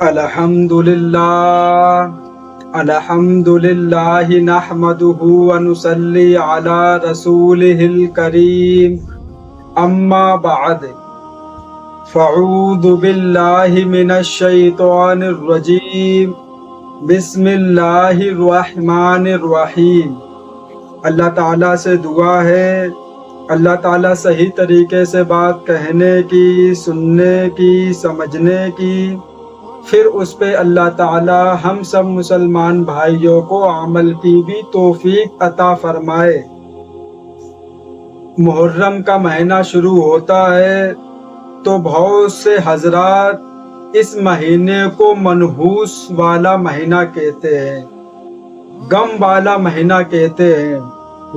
الحمدللہ نحمدہ ونصلی علی رسولہ الکریم اما بعد فاعوذ باللہ من الشیطان الرجیم بسم اللہ الرحمن الرحیم۔ اللہ تعالیٰ سے دعا ہے اللہ تعالیٰ صحیح طریقے سے بات کہنے کی، سننے کی، سمجھنے کی، پھر اس پہ اللہ تعالیٰ ہم سب مسلمان بھائیوں کو عمل کی بھی توفیق عطا فرمائے۔ محرم کا مہینہ شروع ہوتا ہے تو بہت سے حضرات اس مہینے کو منحوس والا مہینہ کہتے ہیں، غم والا مہینہ کہتے ہیں،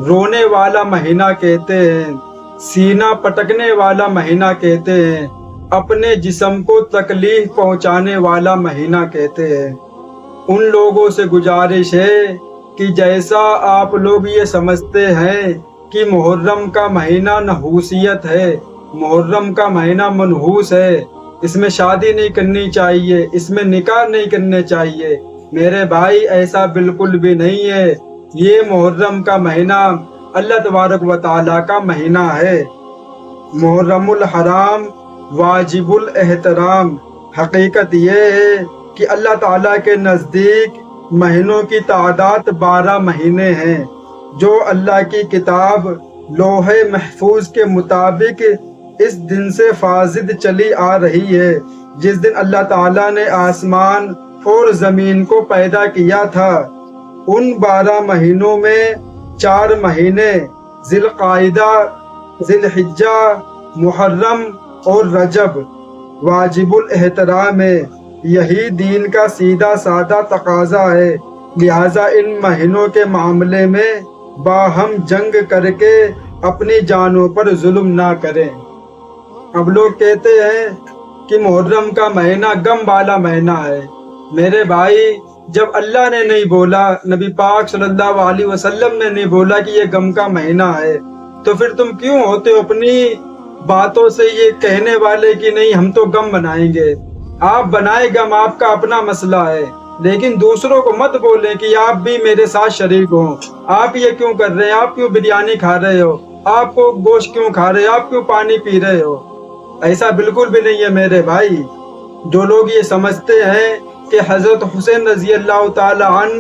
رونے والا مہینہ کہتے ہیں، سینہ پٹکنے والا مہینہ کہتے ہیں، اپنے جسم کو تکلیف پہنچانے والا مہینہ کہتے ہیں۔ ان لوگوں سے گزارش ہے کہ جیسا آپ لوگ یہ سمجھتے ہیں کہ محرم کا مہینہ نحوسیت ہے، محرم کا مہینہ منحوس ہے، اس میں شادی نہیں کرنی چاہیے، اس میں نکاح نہیں کرنے چاہیے، میرے بھائی ایسا بالکل بھی نہیں ہے۔ یہ محرم کا مہینہ اللہ تبارک و تعالیٰ کا مہینہ ہے۔ محرم الحرام واجب الاحترام۔ حقیقت یہ ہے کہ اللہ تعالیٰ کے نزدیک مہینوں کی تعداد 12 مہینے ہیں، جو اللہ کی کتاب لوح محفوظ کے مطابق اس دن سے فاسد چلی آ رہی ہے، جس دن اللہ تعالیٰ نے آسمان اور زمین کو پیدا کیا تھا۔ ان 12 مہینوں میں 4 مہینے ذی القعدہ، ذی الحجہ، محرم اور رجب واجب الاحترام ہے۔ یہی دین کا سیدھا سادہ تقاضا ہے، لہٰذا ان مہینوں کے معاملے میں باہم جنگ کر کے اپنی جانوں پر ظلم نہ کریں۔ اب لوگ کہتے ہیں کہ محرم کا مہینہ غم والا مہینہ ہے۔ میرے بھائی، جب اللہ نے نہیں بولا، نبی پاک صلی اللہ علیہ وسلم نے نہیں بولا کہ یہ غم کا مہینہ ہے، تو پھر تم کیوں ہوتے ہو اپنی باتوں سے یہ کہنے والے کہ نہیں ہم تو غم منائیں گے؟ آپ بنائے غم، آپ کا اپنا مسئلہ ہے، لیکن دوسروں کو مت بولیں کہ آپ بھی میرے ساتھ شریک ہوں۔ آپ یہ کیوں کر رہے ہیں؟ آپ کیوں بریانی کھا رہے ہو؟ آپ کو گوشت کیوں کھا رہے ہو؟ آپ کیوں پانی پی رہے ہو؟ ایسا بالکل بھی نہیں ہے میرے بھائی۔ جو لوگ یہ سمجھتے ہیں کہ حضرت حسین رضی اللہ تعالی عنہ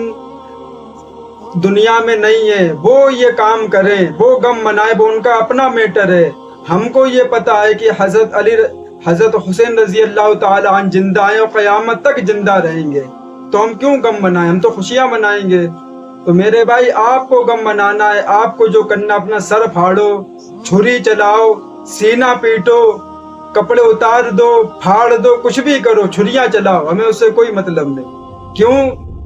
دنیا میں نہیں ہے، وہ یہ کام کریں، وہ غم منائے، وہ ان کا اپنا میٹر ہے۔ ہم کو یہ پتا ہے کہ حضرت حسین رضی اللہ تعالی عنہ زندہ ہیں اور قیامت تک زندہ رہیں گے، تو ہم کیوں غم منائیں؟ ہم تو خوشیاں منائیں گے۔ تو میرے بھائی، آپ کو غم منانا ہے، آپ کو جو کرنا، اپنا سر پھاڑو، چھری چلاؤ، سینہ پیٹو، کپڑے اتار دو، پھاڑ دو، کچھ بھی کرو، چھریاں چلاؤ، ہمیں اس سے کوئی مطلب نہیں۔ کیوں؟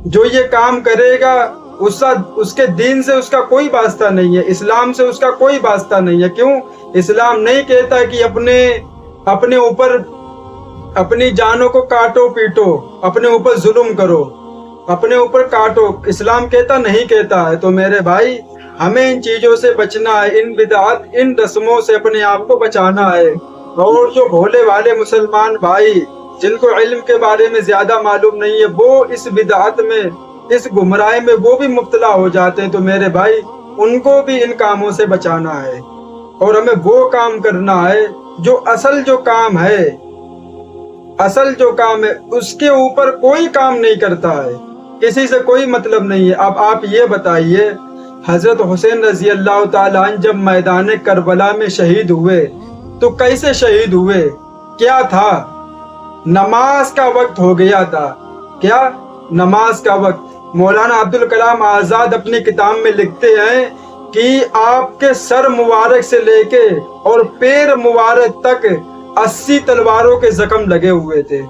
جو یہ کام کرے گا اس کے دین سے اس کا کوئی واسطہ نہیں ہے، اسلام سے اس کا کوئی واسطہ نہیں ہے۔ کیوں؟ اسلام نہیں کہتا کہ اپنے اوپر اپنی جانوں کو کاٹو پیٹو، اپنے اوپر ظلم کرو، اپنے اوپر کاٹو، اسلام کہتا نہیں کہتا ہے۔ تو میرے بھائی، ہمیں ان چیزوں سے بچنا ہے، ان بدعات، ان رسموں سے اپنے آپ کو بچانا ہے۔ اور جو بھولے والے مسلمان بھائی جن کو علم کے بارے میں زیادہ معلوم نہیں ہے، وہ اس بدعات میں، اس گمراہی میں وہ بھی مبتلا ہو جاتے ہیں۔ تو میرے بھائی، ان کو بھی ان کاموں سے بچانا ہے، اور ہمیں وہ کام کرنا ہے جو اصل جو کام ہے، اس کے اوپر کوئی کام نہیں کرتا ہے، کسی سے کوئی مطلب نہیں ہے۔ اب آپ یہ بتائیے، حضرت حسین رضی اللہ تعالی عنہ جب میدان کربلا میں شہید ہوئے تو کیسے شہید ہوئے؟ کیا تھا؟ نماز کا وقت ہو گیا تھا۔ کیا؟ نماز کا وقت۔ مولانا عبدالکلام آزاد اپنی کتاب میں لکھتے ہیں کہ آپ کے سر مبارک سے لے کے اور پیر مبارک تک 80 تلواروں کے زخم لگے ہوئے تھے،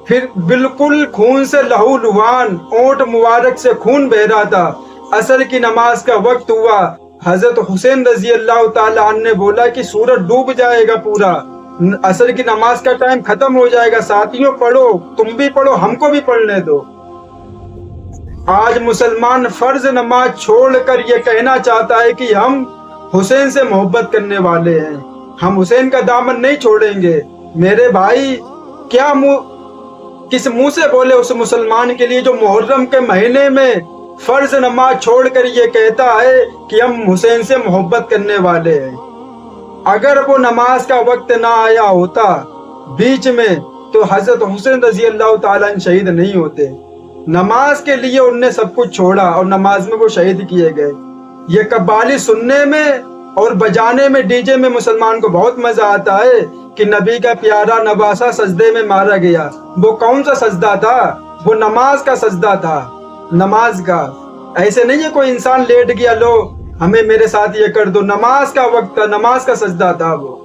پھر بالکل خون سے لہو لہان، اونٹ مبارک سے خون بہ رہا تھا۔ عصر کی نماز کا وقت ہوا، حضرت حسین رضی اللہ تعالی عنہ نے بولا کہ سورج ڈوب جائے گا، پورا عصر کی نماز کا ٹائم ختم ہو جائے گا، ساتھیوں پڑھو، تم بھی پڑھو، ہم کو بھی پڑھنے دو۔ آج مسلمان فرض نماز چھوڑ کر یہ کہنا چاہتا ہے کہ ہم حسین سے محبت کرنے والے ہیں، ہم حسین کا دامن نہیں چھوڑیں گے۔ میرے بھائی، کیا کس منہ سے بولے اس مسلمان کے لیے جو محرم کے مہینے میں فرض نماز چھوڑ کر یہ کہتا ہے کہ ہم حسین سے محبت کرنے والے ہیں؟ اگر وہ نماز کا وقت نہ آیا ہوتا بیچ میں تو حضرت حسین رضی اللہ تعالیٰ عنہ شہید نہیں ہوتے۔ نماز کے لیے انہوں نے سب کچھ چھوڑا اور نماز میں وہ شہید کیے گئے۔ یہ قوالی سننے میں اور بجانے میں، ڈی جے میں مسلمان کو بہت مزہ آتا ہے کہ نبی کا پیارا نواسا سجدے میں مارا گیا۔ وہ کون سا سجدہ تھا؟ وہ نماز کا سجدہ تھا، نماز کا۔ ایسے نہیں ہے کوئی انسان لیٹ گیا لو ہمیں میرے ساتھ یہ کر دو، نماز کا وقت تھا، نماز کا سجدہ تھا وہ۔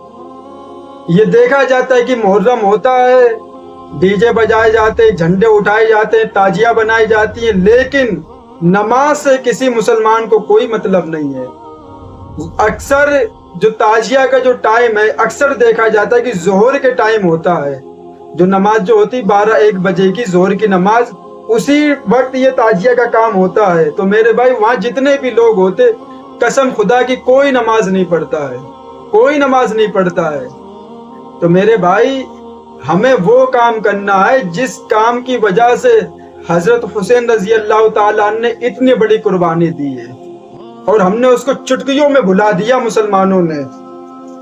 یہ دیکھا جاتا ہے کہ محرم ہوتا ہے، ڈی جے بجائے جاتے، جھنڈے اٹھائے جاتے ہیں، تاجیاں بنائی جاتی ہیں، لیکن نماز سے کسی مسلمان کو کوئی مطلب نہیں ہے۔ اکثر جو تاجیہ کا جو ٹائم ہے، اکثر دیکھا جاتا ہے کہ ظہر کے ٹائم ہوتا ہے، جو نماز جو ہوتی 12-1 بجے کی ظہر کی نماز، اسی وقت یہ تاجیہ کا کام ہوتا ہے۔ تو میرے بھائی وہاں جتنے بھی لوگ ہوتے، قسم خدا کی کوئی نماز نہیں پڑھتا ہے، کوئی نماز نہیں پڑھتا ہے۔ تو میرے بھائی ہمیں وہ کام کرنا ہے جس کام کی وجہ سے حضرت حسین رضی اللہ تعالیٰ عنہ نے اتنی بڑی قربانی دی ہے، اور ہم نے اس کو چٹکیوں میں بھلا دیا۔ مسلمانوں نے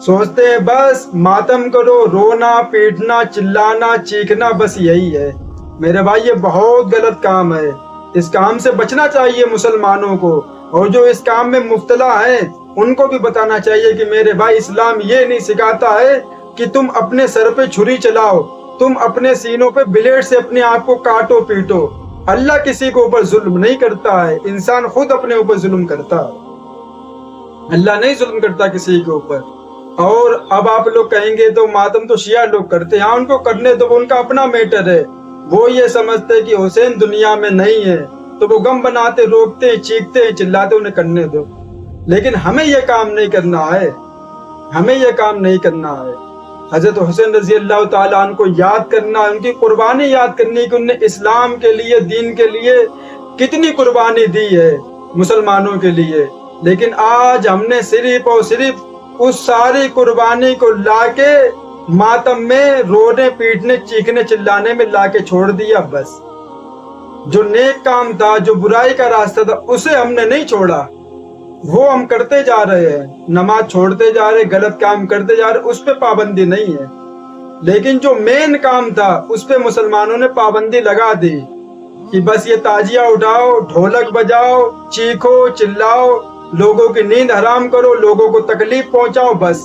سوچتے ہیں بس ماتم کرو، رونا پیٹنا چلانا چیخنا، بس یہی ہے۔ میرے بھائی یہ بہت غلط کام ہے، اس کام سے بچنا چاہیے مسلمانوں کو، اور جو اس کام میں مبتلا ہیں ان کو بھی بتانا چاہیے کہ میرے بھائی اسلام یہ نہیں سکھاتا ہے کہ تم اپنے سر پہ چھری چلاؤ، تم اپنے سینوں پہ بلیڈ سے اپنے آپ کو کاٹو پیٹو۔ اللہ کسی کو اوپر ظلم نہیں کرتا ہے، انسان خود اپنے اوپر ظلم کرتا ہے، اللہ نہیں ظلم کرتا کسی کے اوپر۔ اور اب آپ لوگ کہیں گے تو ماتم تو شیعہ لوگ کرتے ہیں، ہاں ان کو کرنے دو، ان کا اپنا میٹر ہے۔ وہ یہ سمجھتے کہ حسین دنیا میں نہیں ہے تو وہ غم بناتے، روکتے ہیں، چیختے ہیں، چلاتے، انہیں کرنے دو۔ لیکن ہمیں یہ کام نہیں کرنا ہے، ہمیں یہ کام نہیں کرنا ہے۔ حضرت حسین رضی اللہ تعالیٰ عنہ کو یاد کرنا، ان کی قربانی یاد کرنی کہ انہوں نے اسلام کے لیے، دین کے لیے کتنی قربانی دی ہے مسلمانوں کے لیے۔ لیکن آج ہم نے صرف اور صرف اس ساری قربانی کو لا کے ماتم میں رونے پیٹنے چیخنے چلانے میں لا کے چھوڑ دیا۔ بس جو نیک کام تھا، جو برائی کا راستہ تھا، اسے ہم نے نہیں چھوڑا، وہ ہم کرتے جا رہے ہیں، نماز چھوڑتے جا رہے، غلط کام کرتے جا رہے، اس پہ پابندی نہیں ہے۔ لیکن جو مین کام تھا اس پہ مسلمانوں نے پابندی لگا دی کہ بس یہ تاجیہ اٹھاؤ، ڈھولک بجاؤ، چیخو چلاؤ، لوگوں کی نیند حرام کرو، لوگوں کو تکلیف پہنچاؤ، بس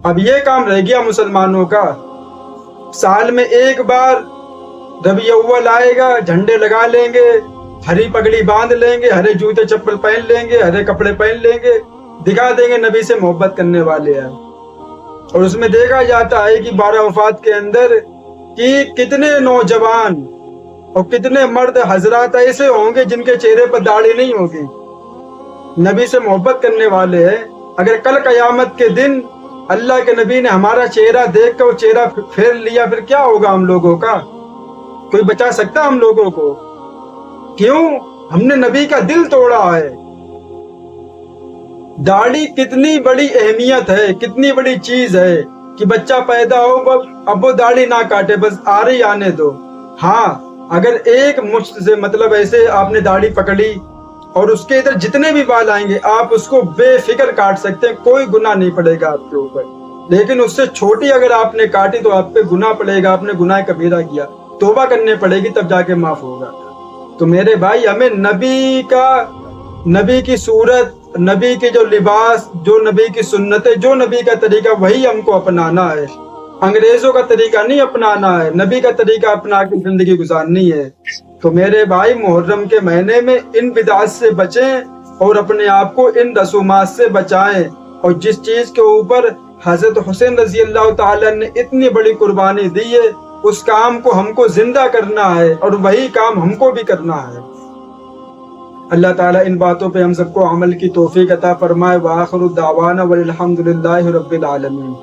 اب یہ کام رہ گیا مسلمانوں کا۔ سال میں ایک بار ربیع اول آئے گا، جھنڈے لگا لیں گے، ہری پگڑی باندھ لیں گے، ہرے جوتے چپل پہن لیں گے، ہرے کپڑے پہن لیں گے، دکھا دیں گے نبی سے محبت کرنے والے ہیں۔ اور اس میں دیکھا جاتا ہے کہ 12 وفات کے اندر کہ کتنے نوجوان اور کتنے مرد حضرات ایسے ہوں گے جن کے چہرے پر داڑھی نہیں ہوگی، نبی سے محبت کرنے والے ہیں۔ اگر کل قیامت کے دن اللہ کے نبی نے ہمارا چہرہ دیکھ کر چہرہ پھیر لیا، پھر کیا ہوگا ہم لوگوں کا؟ کوئی بچا سکتا ہم لوگوں کو؟ کیوں؟ ہم نے نبی کا دل توڑا ہے۔ داڑھی کتنی بڑی اہمیت ہے، کتنی بڑی چیز ہے کہ بچہ پیدا ہو اب وہ داڑھی نہ کاٹے، بس آ رہی آنے دو۔ ہاں اگر ایک مشت سے مطلب ایسے آپ نے داڑھی پکڑی اور اس کے ادھر جتنے بھی بال آئیں گے آپ اس کو بے فکر کاٹ سکتے ہیں، کوئی گناہ نہیں پڑے گا آپ کے اوپر۔ لیکن اس سے چھوٹی اگر آپ نے کاٹی تو آپ پہ گناہ پڑے گا، آپ نے گناہ کبیرہ کیا، توبہ کرنے پڑے گی تب جا کے معاف ہوگا۔ تو میرے بھائی ہمیں نبی کی صورت، نبی کے جو لباس، جو نبی کی سنتیں، جو نبی کا طریقہ، وہی ہم کو اپنانا ہے۔ انگریزوں کا طریقہ نہیں اپنانا ہے، نبی کا طریقہ اپنا کے زندگی گزارنی ہے۔ تو میرے بھائی محرم کے مہینے میں ان بدعات سے بچیں اور اپنے آپ کو ان رسومات سے بچائیں، اور جس چیز کے اوپر حضرت حسین رضی اللہ تعالیٰ نے اتنی بڑی قربانی دی ہے اس کام کو ہم کو زندہ کرنا ہے، اور وہی کام ہم کو بھی کرنا ہے۔ اللہ تعالیٰ ان باتوں پہ ہم سب کو عمل کی توفیق عطا فرمائے۔ وآخر دعوانا والحمد للہ رب العالمین۔